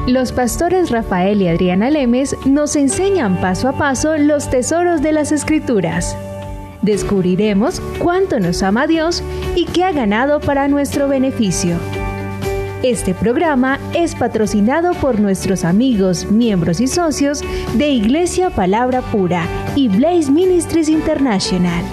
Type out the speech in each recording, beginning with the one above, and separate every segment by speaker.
Speaker 1: Los pastores Rafael y Adriana Lemes nos enseñan paso a paso los tesoros de las Escrituras. Descubriremos cuánto nos ama Dios y qué ha ganado para nuestro beneficio. Este programa es patrocinado por nuestros amigos, miembros y socios de Iglesia Palabra Pura y Blaze Ministries International.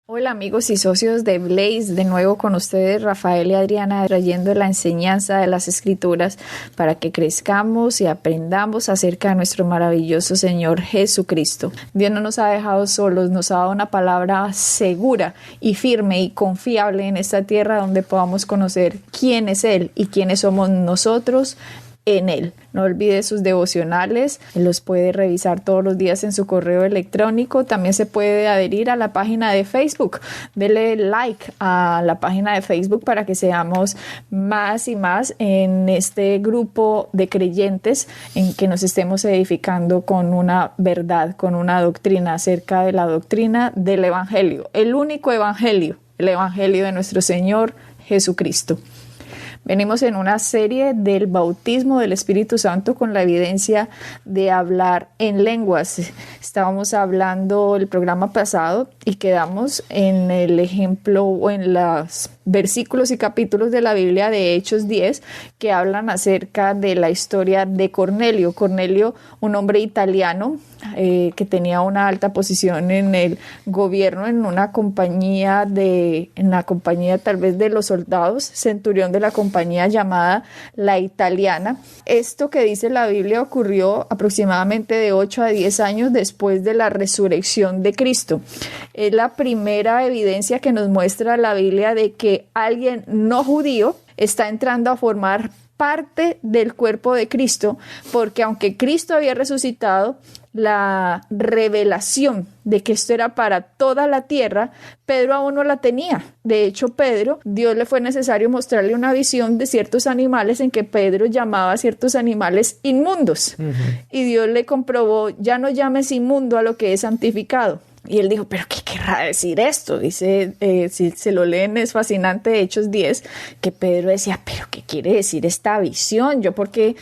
Speaker 2: Hola amigos y socios de Blaze, de nuevo con ustedes Rafael y Adriana trayendo la enseñanza de las Escrituras para que crezcamos y aprendamos acerca de nuestro maravilloso Señor Jesucristo. Dios no nos ha dejado solos, nos ha dado una palabra segura y firme y confiable en esta tierra donde podamos conocer quién es Él y quiénes somos nosotros en Él. No olvide sus devocionales, los puede revisar todos los días en su correo electrónico. También se puede adherir a la página de Facebook. Dele like a la página de Facebook para que seamos más y más en este grupo de creyentes en que nos estemos edificando con una verdad, con una doctrina acerca de la doctrina del Evangelio. El único Evangelio, el Evangelio de nuestro Señor Jesucristo. Venimos en una serie del bautismo del Espíritu Santo con la evidencia de hablar en lenguas. Estábamos hablando el programa pasado y quedamos en el ejemplo o en los versículos y capítulos de la Biblia de Hechos 10 que hablan acerca de la historia de Cornelio. Cornelio, un hombre italiano que tenía una alta posición en el gobierno, en la compañía tal vez de los soldados, centurión de la compañía llamada La Italiana. Esto que dice la Biblia ocurrió aproximadamente de 8 a 10 años después de la resurrección de Cristo. Es la primera evidencia que nos muestra la Biblia de que alguien no judío está entrando a formar parte del cuerpo de Cristo, porque aunque Cristo había resucitado, la revelación de que esto era para toda la tierra, Pedro aún no la tenía. De hecho, Dios le fue necesario mostrarle una visión de ciertos animales en que Pedro llamaba a ciertos animales inmundos. Y Dios le comprobó, ya no llames inmundo a lo que es santificado. Y él dijo, ¿pero qué querrá decir esto? Dice, si se lo leen, es fascinante, Hechos 10, que Pedro decía, ¿pero qué quiere decir esta visión? ¿Yo por qué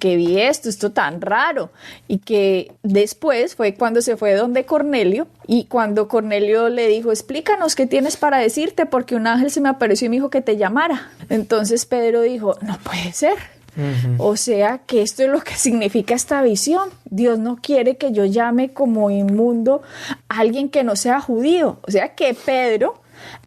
Speaker 2: vi esto tan raro? Y que después fue cuando se fue donde Cornelio, y cuando Cornelio le dijo, explícanos qué tienes para decirte, porque un ángel se me apareció y me dijo que te llamara. Entonces Pedro dijo, no puede ser. O sea que esto es lo que significa esta visión. Dios no quiere que yo llame como inmundo a alguien que no sea judío. O sea que Pedro,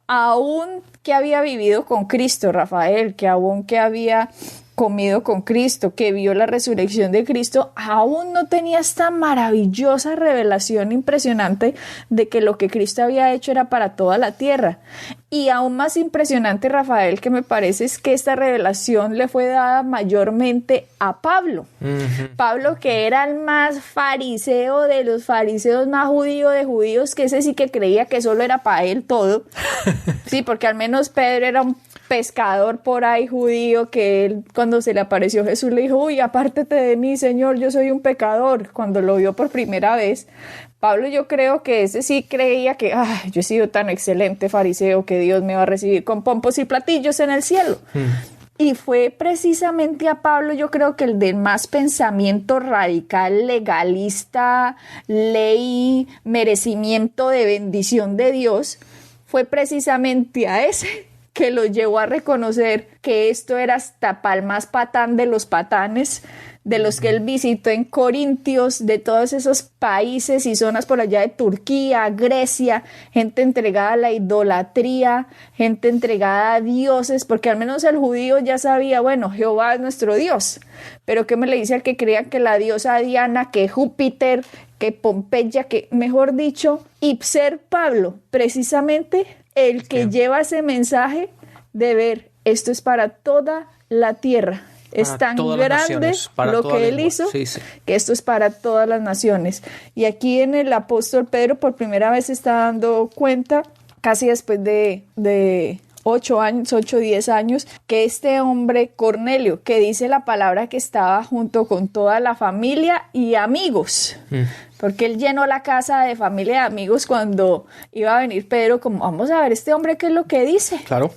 Speaker 2: aún que había vivido con Cristo, Rafael, que aún que había comido con Cristo, que vio la resurrección de Cristo, aún no tenía esta maravillosa revelación impresionante de que lo que Cristo había hecho era para toda la tierra. Y aún más impresionante, Rafael, que me parece es que esta revelación le fue dada mayormente a Pablo. Pablo, que era el más fariseo de los fariseos, más judío de judíos, que ese sí que creía que solo era para él todo. Sí, porque al menos Pedro era un pescador por ahí judío que él, cuando se le apareció Jesús, le dijo, uy, apártate de mí, Señor, yo soy un pecador, cuando lo vio por primera vez. Pablo, yo creo que ese sí creía que yo he sido tan excelente fariseo que Dios me va a recibir con pompos y platillos en el cielo. Y fue precisamente a Pablo, yo creo que el de más pensamiento radical, legalista, ley, merecimiento de bendición de Dios, fue precisamente a ese que lo llevó a reconocer que esto era hasta pa'l más patán de los patanes, de los que él visitó en Corintios, de todos esos países y zonas por allá de Turquía, Grecia, gente entregada a la idolatría, gente entregada a dioses, porque al menos el judío ya sabía, bueno, Jehová es nuestro Dios, pero ¿qué me le dice al que crea que la diosa Diana, que Júpiter, que Pompeya, que mejor dicho, y ser Pablo, precisamente el que lleva ese mensaje de ver, esto es para toda la tierra. Es tan grande lo que él hizo, que esto es para todas las naciones. Y aquí en el apóstol Pedro por primera vez se está dando cuenta, casi después de 8 o 10 años, que este hombre Cornelio, que dice la palabra que estaba junto con toda la familia y amigos, porque él llenó la casa de familia y amigos cuando iba a venir Pedro, como vamos a ver este hombre qué es lo que dice.
Speaker 3: Claro.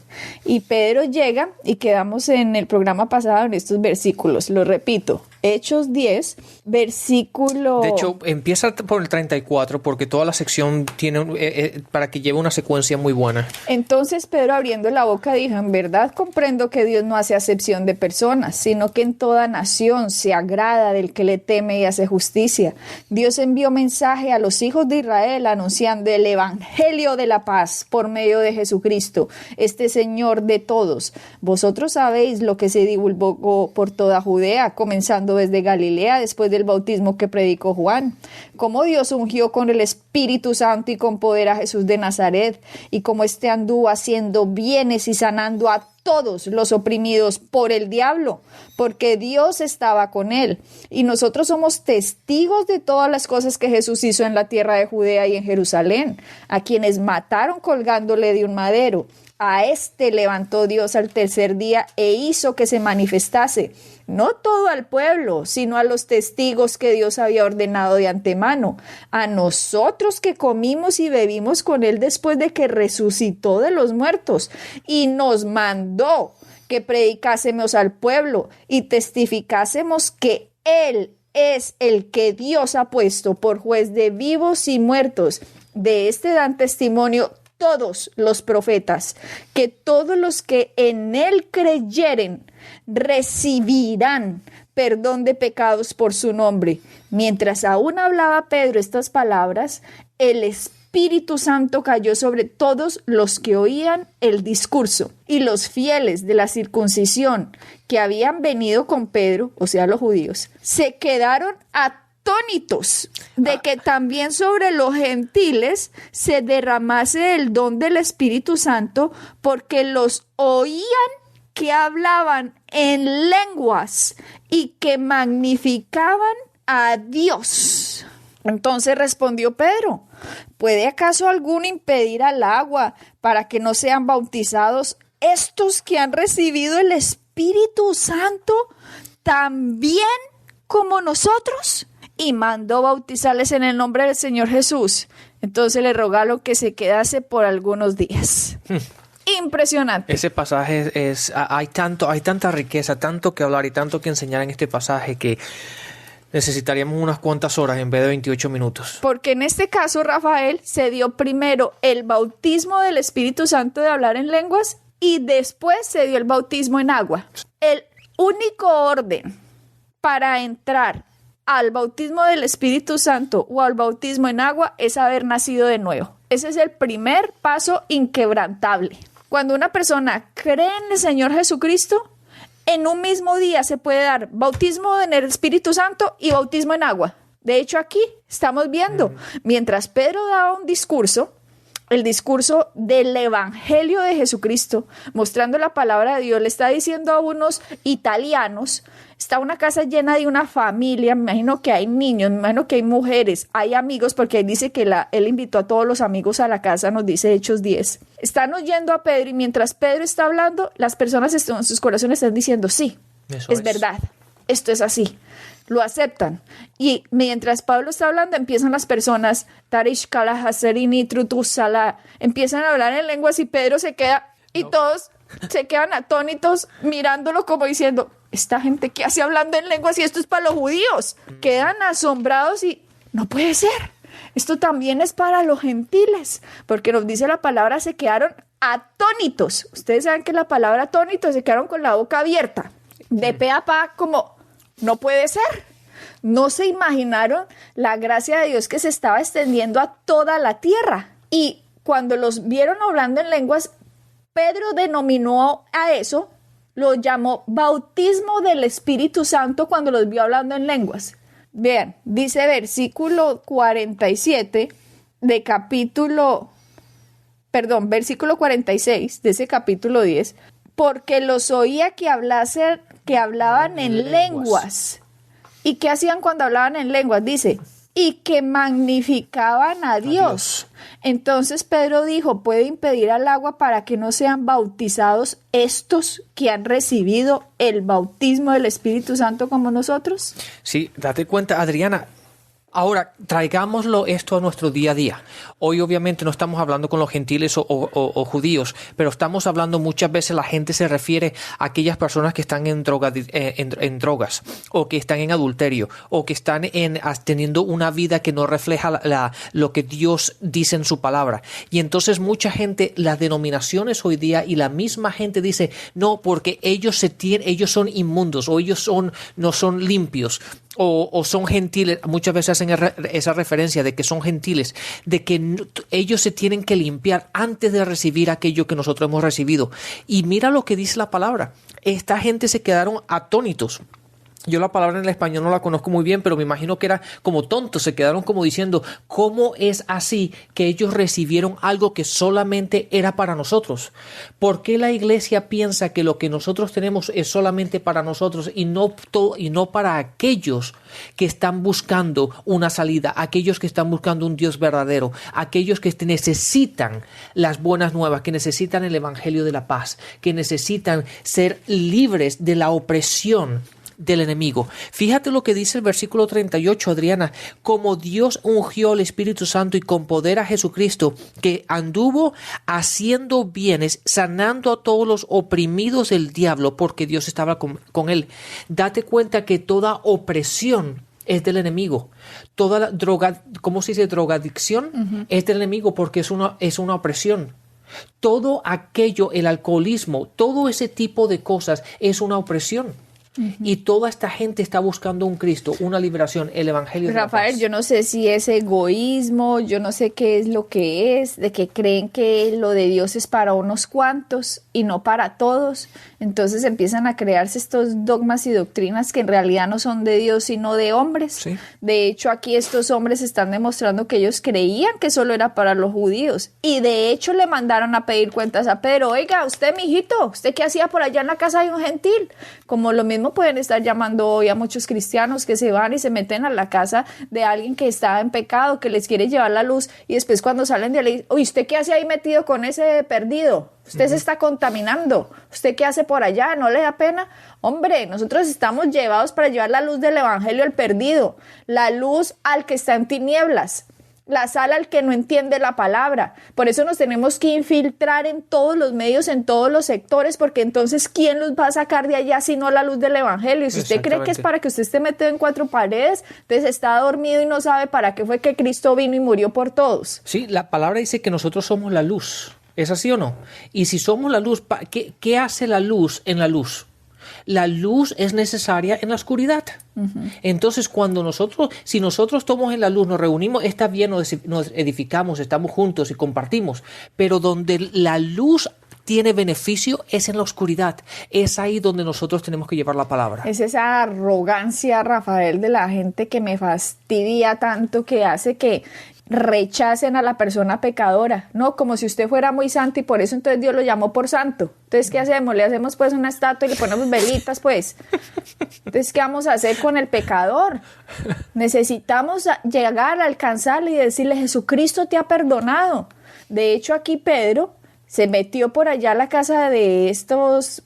Speaker 2: Y Pedro llega y quedamos en el programa pasado en estos versículos, lo repito, Hechos 10, versículo...
Speaker 3: De hecho, empieza por el 34 porque toda la sección tiene para que lleve una secuencia muy buena.
Speaker 2: Entonces Pedro, abriendo la boca, dijo: en verdad comprendo que Dios no hace acepción de personas, sino que en toda nación se agrada del que le teme y hace justicia. Dios envió mensaje a los hijos de Israel anunciando el evangelio de la paz por medio de Jesucristo, este Señor de todos. Vosotros sabéis lo que se divulgó por toda Judea, comenzando desde Galilea después del bautismo que predicó Juan, cómo Dios ungió con el Espíritu Santo y con poder a Jesús de Nazaret, y cómo éste anduvo haciendo bienes y sanando a todos los oprimidos por el diablo, porque Dios estaba con él. Y nosotros somos testigos de todas las cosas que Jesús hizo en la tierra de Judea y en Jerusalén, a quienes mataron colgándole de un madero. A este levantó Dios al tercer día e hizo que se manifestase, no todo al pueblo, sino a los testigos que Dios había ordenado de antemano, a nosotros que comimos y bebimos con él después de que resucitó de los muertos, y nos mandó que predicásemos al pueblo y testificásemos que él es el que Dios ha puesto por juez de vivos y muertos. De este dan testimonio todos los profetas, que todos los que en él creyeren recibirán perdón de pecados por su nombre. Mientras aún hablaba Pedro estas palabras, el Espíritu Santo cayó sobre todos los que oían el discurso, y los fieles de la circuncisión que habían venido con Pedro, o sea, los judíos, se quedaron atónitos de que también sobre los gentiles se derramase el don del Espíritu Santo, porque los oían que hablaban en lenguas y que magnificaban a Dios. Entonces respondió Pedro: ¿puede acaso alguno impedir al agua para que no sean bautizados estos que han recibido el Espíritu Santo también como nosotros? Y mandó bautizarles en el nombre del Señor Jesús. Entonces le rogaron que se quedase por algunos días. Impresionante.
Speaker 3: Ese pasaje hay tanta riqueza, tanto que hablar y tanto que enseñar en este pasaje que necesitaríamos unas cuantas horas en vez de 28 minutos.
Speaker 2: Porque en este caso, Rafael, se dio primero el bautismo del Espíritu Santo de hablar en lenguas y después se dio el bautismo en agua. El único orden para entrar al bautismo del Espíritu Santo o al bautismo en agua es haber nacido de nuevo. Ese es el primer paso inquebrantable. Cuando una persona cree en el Señor Jesucristo, en un mismo día se puede dar bautismo en el Espíritu Santo y bautismo en agua. De hecho, aquí estamos viendo, mientras Pedro daba un discurso, el discurso del Evangelio de Jesucristo, mostrando la palabra de Dios, le está diciendo a unos italianos. Está una casa llena de una familia, me imagino que hay niños, me imagino que hay mujeres, hay amigos, porque ahí dice que él invitó a todos los amigos a la casa, nos dice Hechos 10. Están oyendo a Pedro y mientras Pedro está hablando, las personas en sus corazones están diciendo: sí, es verdad, esto es así. Lo aceptan. Y mientras Pablo está hablando, empiezan las personas, Tarish Kala Haserini Trutusala, empiezan a hablar en lenguas y Pedro se queda, y todos se quedan atónitos mirándolo como diciendo: esta gente que hace hablando en lenguas y esto es para los judíos. Quedan asombrados y no puede ser. Esto también es para los gentiles, porque nos dice la palabra, se quedaron atónitos. Ustedes saben que la palabra atónitos, se quedaron con la boca abierta, de pe a pa, como no puede ser. No se imaginaron la gracia de Dios que se estaba extendiendo a toda la tierra. Y cuando los vieron hablando en lenguas, Pedro denominó a eso, lo llamó bautismo del Espíritu Santo cuando los vio hablando en lenguas. Vean, dice versículo 47 de versículo 46 de ese capítulo 10, porque los oía que hablaban en lenguas. ¿Y qué hacían cuando hablaban en lenguas? Dice, y que magnificaban a Dios. Entonces Pedro dijo: ¿puede impedir al agua para que no sean bautizados estos que han recibido el bautismo del Espíritu Santo como nosotros?
Speaker 3: Sí, date cuenta, Adriana, Ahora, traigámoslo esto a nuestro día a día. Hoy obviamente no estamos hablando con los gentiles o judíos, pero estamos hablando muchas veces, la gente se refiere a aquellas personas que están en drogas, o que están en adulterio, o que están teniendo una vida que no refleja lo que Dios dice en su palabra. Y entonces mucha gente, las denominaciones hoy día y la misma gente dice, no, porque ellos son inmundos, o ellos no son limpios, o son gentiles. Muchas veces hacen esa referencia de que son gentiles, de que ellos se tienen que limpiar antes de recibir aquello que nosotros hemos recibido. Y mira lo que dice la palabra. Esta gente se quedaron atónitos. Yo la palabra en el español no la conozco muy bien, pero me imagino que era como tontos. Se quedaron como diciendo, ¿cómo es así que ellos recibieron algo que solamente era para nosotros? ¿Por qué la iglesia piensa que lo que nosotros tenemos es solamente para nosotros y no para aquellos que están buscando una salida, aquellos que están buscando un Dios verdadero, aquellos que necesitan las buenas nuevas, que necesitan el evangelio de la paz, que necesitan ser libres de la opresión del enemigo? Fíjate lo que dice el versículo 38, Adriana. Como Dios ungió al Espíritu Santo y con poder a Jesucristo, que anduvo haciendo bienes, sanando a todos los oprimidos del diablo, porque Dios estaba con él. Date cuenta que toda opresión es del enemigo. Toda la ¿cómo se dice? Drogadicción es del enemigo, porque es una opresión. Todo aquello, el alcoholismo, todo ese tipo de cosas es una opresión. Y toda esta gente está buscando un Cristo, una liberación, el evangelio de la paz.
Speaker 2: Rafael, yo no sé si es egoísmo, yo no sé qué es lo que es, de que creen que lo de Dios es para unos cuantos y no para todos. Entonces empiezan a crearse estos dogmas y doctrinas que en realidad no son de Dios, sino de hombres.
Speaker 3: Sí.
Speaker 2: De hecho, aquí estos hombres están demostrando que ellos creían que solo era para los judíos. Y de hecho le mandaron a pedir cuentas a Pedro. Oiga, usted, mijito, ¿usted qué hacía por allá en la casa de un gentil? Como lo mismo pueden estar llamando hoy a muchos cristianos que se van y se meten a la casa de alguien que está en pecado, que les quiere llevar la luz, y después cuando salen de ahí, oye, ¿usted qué hace ahí metido con ese perdido? Usted se está contaminando. ¿Usted qué hace por allá? ¿No le da pena? Hombre, nosotros estamos llevados para llevar la luz del evangelio al perdido, la luz al que está en tinieblas, la sal al que no entiende la palabra. Por eso nos tenemos que infiltrar en todos los medios, en todos los sectores, porque entonces ¿quién los va a sacar de allá si no la luz del evangelio? Si usted cree que es para que usted esté metido en cuatro paredes, entonces está dormido y no sabe para qué fue que Cristo vino y murió por todos.
Speaker 3: Sí, la palabra dice que nosotros somos la luz. ¿Es así o no? Y si somos la luz, ¿qué hace la luz en la luz? La luz es necesaria en la oscuridad. Entonces, si nosotros estamos en la luz, nos reunimos, está bien, nos edificamos, estamos juntos y compartimos, pero donde la luz tiene beneficio es en la oscuridad. Es ahí donde nosotros tenemos que llevar la palabra.
Speaker 2: Es esa arrogancia, Rafael, de la gente que me fastidia tanto, que hace que rechacen a la persona pecadora, no, como si usted fuera muy santo y por eso entonces Dios lo llamó por santo. Entonces, ¿qué hacemos? Le hacemos pues una estatua y le ponemos velitas, pues. Entonces, ¿qué vamos a hacer con el pecador? Necesitamos llegar a alcanzarle y decirle, Jesucristo te ha perdonado. De hecho, aquí Pedro se metió por allá a la casa de estos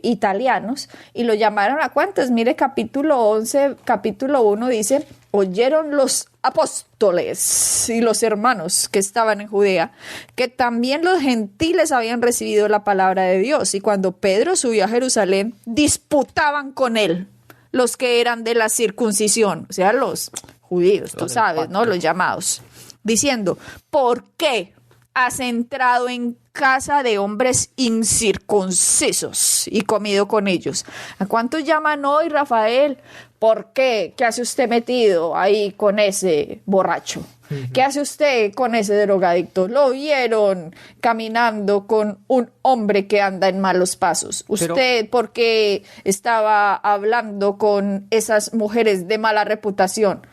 Speaker 2: italianos y lo llamaron a cuántos. Mire, capítulo 11, capítulo 1 dice, oyeron los apóstoles y los hermanos que estaban en Judea, que también los gentiles habían recibido la palabra de Dios. Y cuando Pedro subió a Jerusalén, disputaban con él los que eran de la circuncisión, o sea, los judíos, tú sabes, ¿no? Los llamados, diciendo, ¿por qué has entrado en casa de hombres incircuncisos y comido con ellos? ¿A cuántos llaman hoy, Rafael? ¿Por qué? ¿Qué hace usted metido ahí con ese borracho? ¿Qué hace usted con ese drogadicto? Lo vieron caminando con un hombre que anda en malos pasos. ¿Usted por qué estaba hablando con esas mujeres de mala reputación?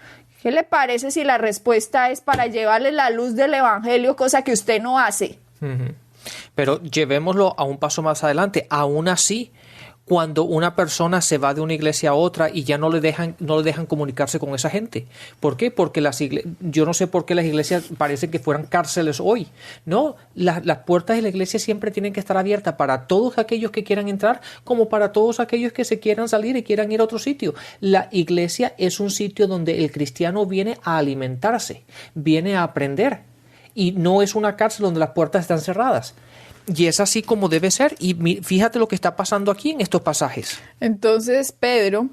Speaker 2: ¿Qué le parece si la respuesta es para llevarle la luz del evangelio, cosa que usted no hace?
Speaker 3: Pero llevémoslo a un paso más adelante. Aún así, cuando una persona se va de una iglesia a otra y ya no le dejan comunicarse con esa gente. ¿Por qué? Porque yo no sé por qué las iglesias parece que fueran cárceles hoy. No, las puertas de la iglesia siempre tienen que estar abiertas para todos aquellos que quieran entrar, como para todos aquellos que se quieran salir y quieran ir a otro sitio. La iglesia es un sitio donde el cristiano viene a alimentarse, viene a aprender, y no es una cárcel donde las puertas están cerradas. Y es así como debe ser. Y fíjate lo que está pasando aquí en estos pasajes.
Speaker 2: Entonces Pedro,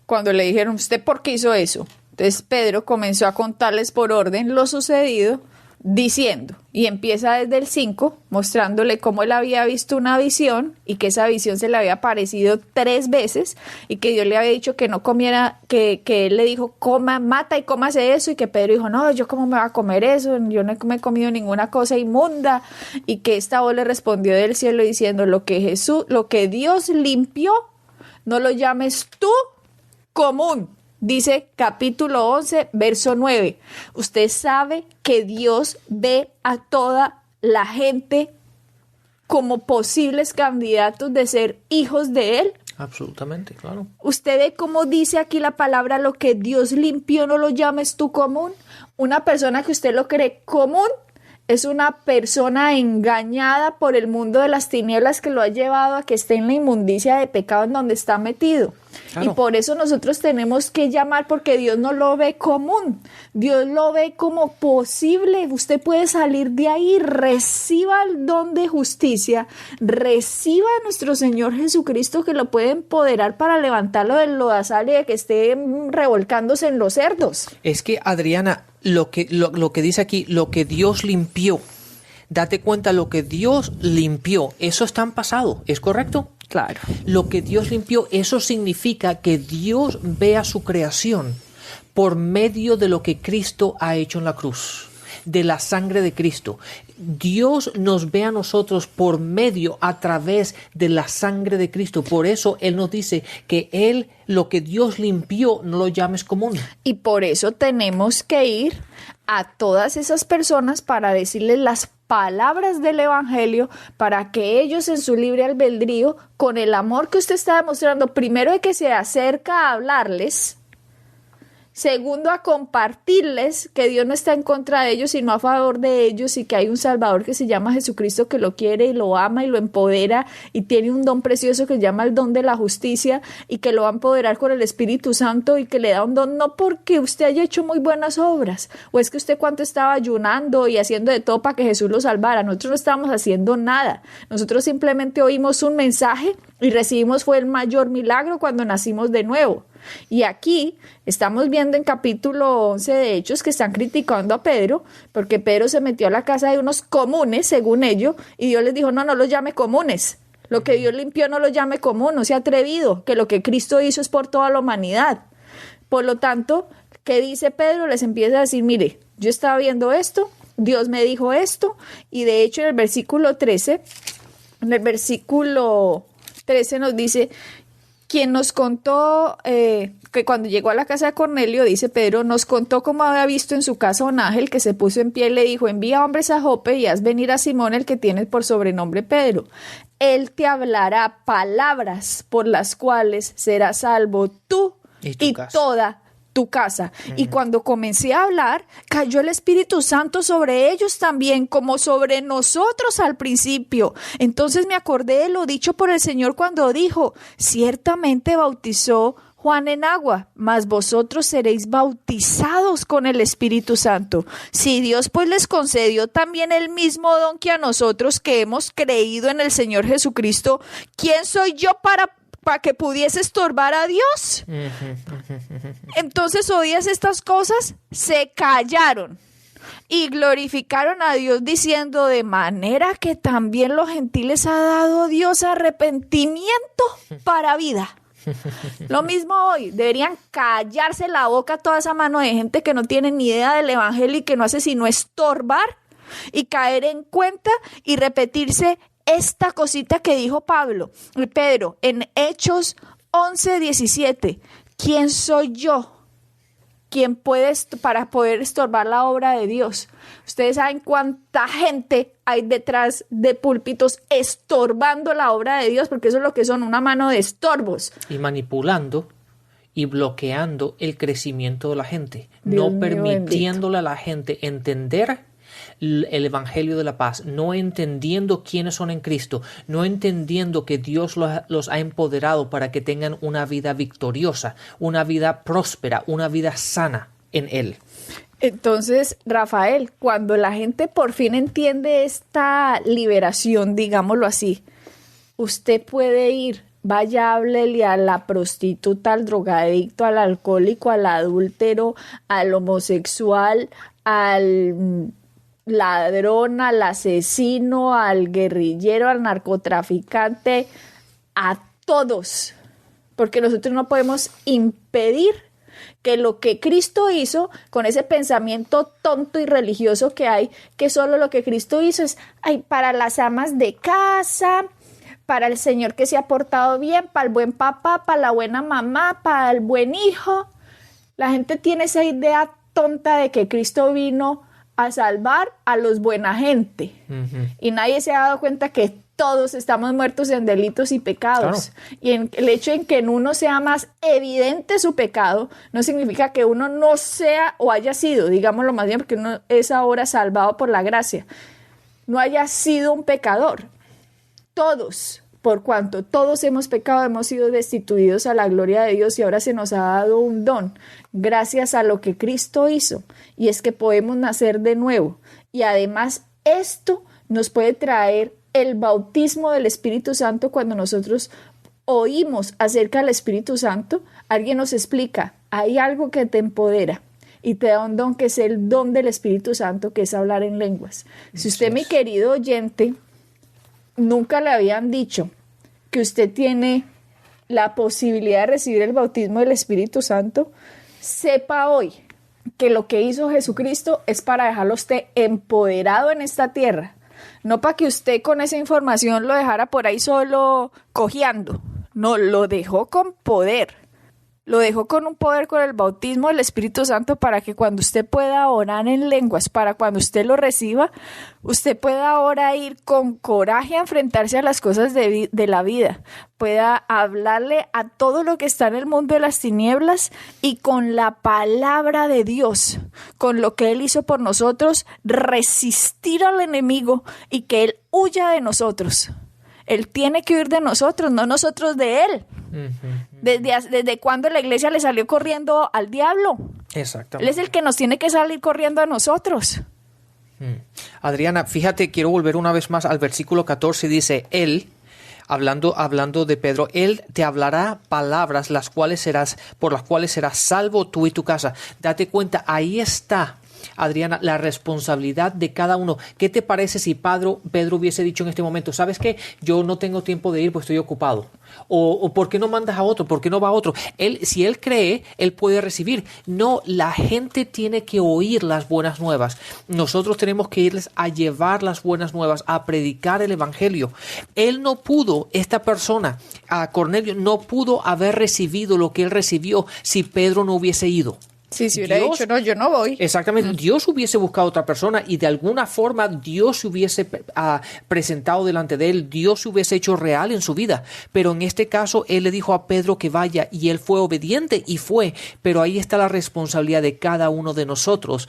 Speaker 2: cuando le dijeron, ¿usted por qué hizo eso? Entonces Pedro comenzó a contarles por orden lo sucedido, diciendo, y empieza desde el 5, mostrándole cómo él había visto una visión y que esa visión se le había aparecido 3 veces y que Dios le había dicho que no comiera, que él le dijo, coma, mata y cómase eso, y que Pedro dijo, no, yo cómo me voy a comer eso, yo no me he comido ninguna cosa inmunda, y que esta voz le respondió del cielo diciendo, lo que Dios limpió, no lo llames tú común. Dice capítulo 11, verso 9. Usted sabe que Dios ve a toda la gente como posibles candidatos de ser hijos de Él.
Speaker 3: Absolutamente, claro.
Speaker 2: Usted ve cómo dice aquí la palabra, lo que Dios limpió, no lo llames tú común. Una persona que usted lo cree común es una persona engañada por el mundo de las tinieblas que lo ha llevado a que esté en la inmundicia de pecado en donde está metido. Claro. Y por eso nosotros tenemos que llamar, porque Dios no lo ve común, Dios lo ve como posible. Usted puede salir de ahí, reciba el don de justicia, reciba a nuestro Señor Jesucristo, que lo puede empoderar para levantarlo del lodazal y de que esté revolcándose en los cerdos.
Speaker 3: Es que, Adriana, lo que dice aquí, lo que Dios limpió, date cuenta, lo que Dios limpió, eso está en pasado, ¿es correcto?
Speaker 2: Claro.
Speaker 3: Lo que Dios limpió, eso significa que Dios ve a su creación por medio de lo que Cristo ha hecho en la cruz, de la sangre de Cristo. Dios nos ve a nosotros por medio, a través de la sangre de Cristo. Por eso Él nos dice que lo que Dios limpió, no lo llames común.
Speaker 2: Y por eso tenemos que ir a todas esas personas para decirles las palabras del evangelio, para que ellos en su libre albedrío, con el amor que usted está demostrando, primero de que se acerca a hablarles, segundo, a compartirles que Dios no está en contra de ellos, sino a favor de ellos, y que hay un Salvador que se llama Jesucristo, que lo quiere y lo ama y lo empodera, y tiene un don precioso que se llama el don de la justicia, y que lo va a empoderar con el Espíritu Santo, y que le da un don no porque usted haya hecho muy buenas obras, o es que usted cuánto estaba ayunando y haciendo de todo para que Jesús lo salvara. Nosotros no estábamos haciendo nada, nosotros simplemente oímos un mensaje y recibimos, fue el mayor milagro cuando nacimos de nuevo. Y aquí estamos viendo en capítulo 11 de Hechos que están criticando a Pedro, porque Pedro se metió a la casa de unos comunes, según ellos, y Dios les dijo, no los llame comunes. Lo que Dios limpió no lo llame común, no sea atrevido, que lo que Cristo hizo es por toda la humanidad. Por lo tanto, ¿qué dice Pedro? Les empieza a decir, mire, yo estaba viendo esto, Dios me dijo esto, y de hecho en el versículo 13 nos dice, quien nos contó que cuando llegó a la casa de Cornelio, dice Pedro, nos contó cómo había visto en su casa un ángel que se puso en pie y le dijo, envía hombres a Jope y haz venir a Simón, el que tienes por sobrenombre Pedro. Él te hablará palabras por las cuales serás salvo tú y toda tu casa. Y cuando comencé a hablar, cayó el Espíritu Santo sobre ellos también, como sobre nosotros al principio. Entonces me acordé de lo dicho por el Señor cuando dijo, ciertamente bautizó Juan en agua, mas vosotros seréis bautizados con el Espíritu Santo. Si Dios pues les concedió también el mismo don que a nosotros que hemos creído en el Señor Jesucristo, ¿quién soy yo para que pudiese estorbar a Dios? Entonces, oías estas cosas, se callaron y glorificaron a Dios diciendo, de manera que también los gentiles ha dado Dios arrepentimiento para vida. Lo mismo hoy, deberían callarse la boca toda esa mano de gente que no tiene ni idea del evangelio y que no hace sino estorbar y caer en cuenta y repetirse esta cosita que dijo Pedro en Hechos 11:17. ¿Quién soy yo? ¿quién puede para poder estorbar la obra de Dios? Ustedes saben cuánta gente hay detrás de púlpitos estorbando la obra de Dios, porque eso es lo que son, una mano de estorbos.
Speaker 3: Y manipulando y bloqueando el crecimiento de la gente,
Speaker 2: Dios
Speaker 3: no
Speaker 2: mío,
Speaker 3: permitiéndole a la gente entender el Evangelio de la paz, no entendiendo quiénes son en Cristo, no entendiendo que Dios los ha empoderado para que tengan una vida victoriosa, una vida próspera, una vida sana en Él.
Speaker 2: Entonces, Rafael, cuando la gente por fin entiende esta liberación, digámoslo así, usted puede ir, vaya, háblele a la prostituta, al drogadicto, al alcohólico, al adúltero, al homosexual, al ladrón, al asesino, al guerrillero, al narcotraficante, a todos, porque nosotros no podemos impedir que lo que Cristo hizo, con ese pensamiento tonto y religioso que hay, que solo lo que Cristo hizo es para las amas de casa, para el señor que se ha portado bien, para el buen papá, para la buena mamá, para el buen hijo. La gente tiene esa idea tonta de que Cristo vino a salvar a los buena gente. Y nadie se ha dado cuenta que todos estamos muertos en delitos y pecados. Claro. Y el hecho en que en uno sea más evidente su pecado no significa que uno no sea o haya sido, digámoslo más bien, porque uno es ahora salvado por la gracia, no haya sido un pecador. Todos, por cuanto todos hemos pecado, hemos sido destituidos a la gloria de Dios y ahora se nos ha dado un don gracias a lo que Cristo hizo, y es que podemos nacer de nuevo. Y además esto nos puede traer el bautismo del Espíritu Santo. Cuando nosotros oímos acerca del Espíritu Santo, alguien nos explica, hay algo que te empodera y te da un don que es el don del Espíritu Santo, que es hablar en lenguas. Si usted, mi querido oyente, nunca le habían dicho que usted tiene la posibilidad de recibir el bautismo del Espíritu Santo, sepa hoy que lo que hizo Jesucristo es para dejarlo a usted empoderado en esta tierra, no para que usted con esa información lo dejara por ahí solo cojeando. No, lo dejó con poder. Lo dejó con un poder, con el bautismo del Espíritu Santo, para que cuando usted pueda orar en lenguas, para cuando usted lo reciba, usted pueda ahora ir con coraje a enfrentarse a las cosas de la vida, pueda hablarle a todo lo que está en el mundo de las tinieblas y con la palabra de Dios, con lo que Él hizo por nosotros, resistir al enemigo y que Él huya de nosotros. Él tiene que huir de nosotros, no nosotros de Él. ¿Desde cuándo la iglesia le salió corriendo al diablo?
Speaker 3: Exactamente.
Speaker 2: Él es el que nos tiene que salir corriendo a nosotros.
Speaker 3: Adriana, fíjate, quiero volver una vez más al versículo 14. Dice, Él, hablando de Pedro, Él te hablará palabras por las cuales serás salvo tú y tu casa. Date cuenta, ahí está, Adriana, la responsabilidad de cada uno. ¿Qué te parece si Pedro hubiese dicho en este momento, ¿sabes qué? Yo no tengo tiempo de ir, pues estoy ocupado. O ¿por qué no mandas a otro? ¿Por qué no va a otro? Si él cree, él puede recibir. No, la gente tiene que oír las buenas nuevas. Nosotros tenemos que irles a llevar las buenas nuevas, a predicar el evangelio. Él no pudo, esta persona, a Cornelio, no pudo haber recibido lo que él recibió si Pedro no hubiese ido.
Speaker 2: Sí, si hubiera dicho, no, yo no voy.
Speaker 3: Exactamente. Dios hubiese buscado a otra persona y de alguna forma Dios se hubiese presentado delante de él, Dios se hubiese hecho real en su vida. Pero en este caso, él le dijo a Pedro que vaya y él fue obediente y fue. Pero ahí está la responsabilidad de cada uno de nosotros.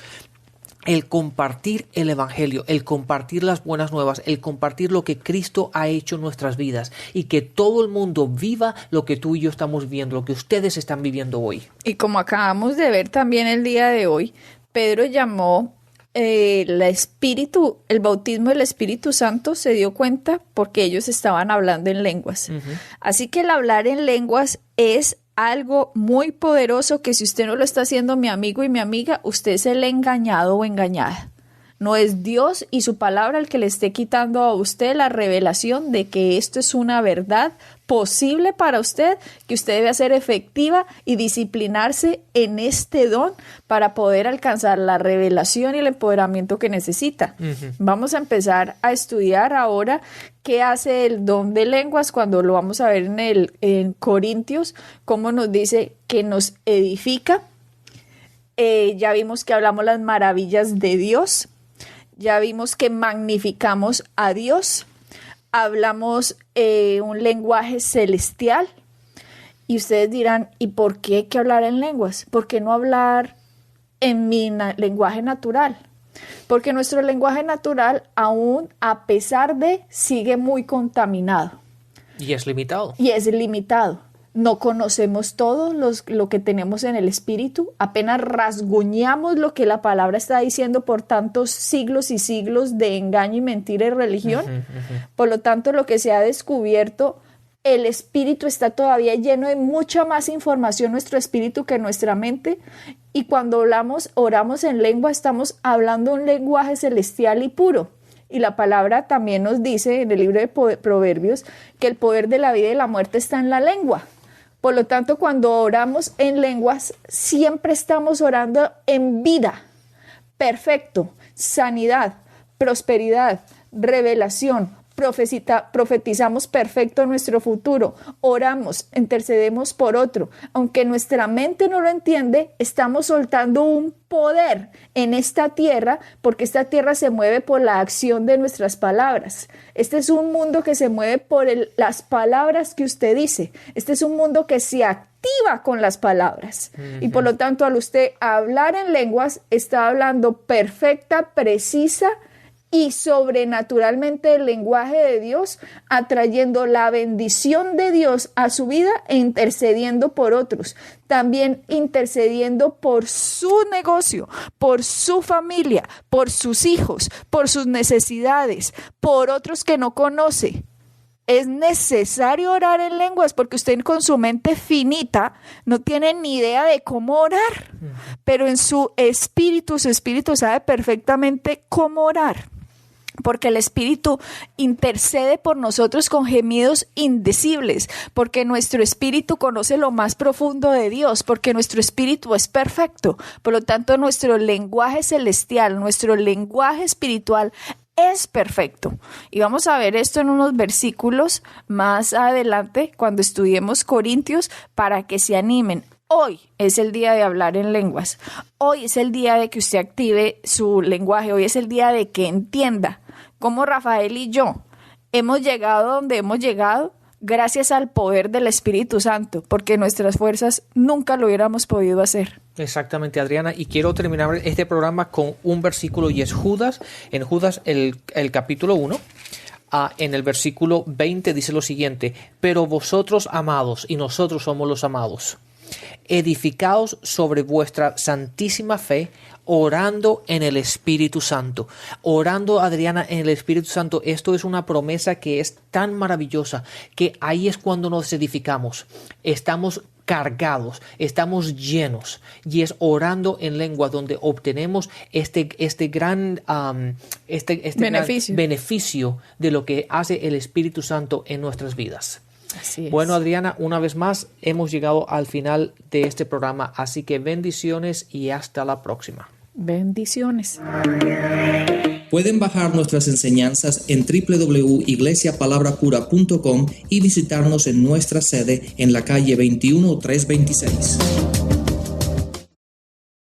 Speaker 3: El compartir el evangelio, el compartir las buenas nuevas, el compartir lo que Cristo ha hecho en nuestras vidas y que todo el mundo viva lo que tú y yo estamos viendo, lo que ustedes están viviendo hoy.
Speaker 2: Y como acabamos de ver también el día de hoy, Pedro llamó el bautismo del Espíritu Santo, se dio cuenta porque ellos estaban hablando en lenguas. Así que el hablar en lenguas es algo muy poderoso que si usted no lo está haciendo, mi amigo y mi amiga, usted es el engañado o engañada. No es Dios y su palabra el que le esté quitando a usted la revelación de que esto es una verdad posible para usted, que usted debe hacer efectiva y disciplinarse en este don para poder alcanzar la revelación y el empoderamiento que necesita. Vamos a empezar a estudiar ahora qué hace el don de lenguas cuando lo vamos a ver en Corintios, cómo nos dice que nos edifica. Ya vimos que hablamos las maravillas de Dios. Ya vimos que magnificamos a Dios. Hablamos un lenguaje celestial. Y ustedes dirán, ¿y por qué hay que hablar en lenguas? ¿Por qué no hablar en mi lenguaje natural? Porque nuestro lenguaje natural, aún a pesar de, sigue muy contaminado.
Speaker 3: Y es limitado.
Speaker 2: Y es limitado. No conocemos todo lo que tenemos en el espíritu. Apenas rasguñamos lo que la palabra está diciendo por tantos siglos y siglos de engaño y mentira y religión. Por lo tanto, lo que se ha descubierto, el espíritu está todavía lleno de mucha más información, nuestro espíritu, que nuestra mente. Y cuando oramos en lengua, estamos hablando un lenguaje celestial y puro. Y la palabra también nos dice en el libro de Proverbios que el poder de la vida y la muerte está en la lengua. Por lo tanto, cuando oramos en lenguas, siempre estamos orando en vida, perfecto, sanidad, prosperidad, revelación. Profetizamos perfecto nuestro futuro, oramos, intercedemos por otro. Aunque nuestra mente no lo entiende, estamos soltando un poder en esta tierra, porque esta tierra se mueve por la acción de nuestras palabras. Este es un mundo que se mueve por las palabras que usted dice. Este es un mundo que se activa con las palabras. Y por lo tanto, al usted hablar en lenguas, está hablando perfecta, precisa y sobrenaturalmente el lenguaje de Dios, atrayendo la bendición de Dios a su vida e intercediendo por otros. También intercediendo por su negocio, por su familia, por sus hijos, por sus necesidades, por otros que no conoce. Es necesario orar en lenguas porque usted con su mente finita no tiene ni idea de cómo orar, pero en su espíritu sabe perfectamente cómo orar. Porque el Espíritu intercede por nosotros con gemidos indecibles, porque nuestro espíritu conoce lo más profundo de Dios, porque nuestro espíritu es perfecto. Por lo tanto, nuestro lenguaje celestial, nuestro lenguaje espiritual es perfecto. Y vamos a ver esto en unos versículos más adelante cuando estudiemos Corintios, para que se animen. Hoy es el día de hablar en lenguas. Hoy es el día de que usted active su lenguaje. Hoy es el día de que entienda cómo Rafael y yo hemos llegado donde hemos llegado gracias al poder del Espíritu Santo, porque nuestras fuerzas nunca lo hubiéramos podido hacer.
Speaker 3: Exactamente, Adriana, y quiero terminar este programa con un versículo, y es Judas. En Judas, el capítulo 1, en el versículo 20 dice lo siguiente: pero vosotros, amados, y nosotros somos los amados, edificaos sobre vuestra santísima fe, orando en el Espíritu Santo. Orando, Adriana, en el Espíritu Santo. Esto es una promesa que es tan maravillosa que ahí es cuando nos edificamos. Estamos cargados, estamos llenos, y es orando en lengua donde obtenemos este gran beneficio de lo que hace el Espíritu Santo en nuestras vidas.
Speaker 2: Así es.
Speaker 3: Bueno, Adriana, una vez más hemos llegado al final de este programa, así que bendiciones y hasta la próxima.
Speaker 2: Bendiciones.
Speaker 4: Pueden bajar nuestras enseñanzas en www.iglesiapalabracura.com y visitarnos en nuestra sede en la calle 21326.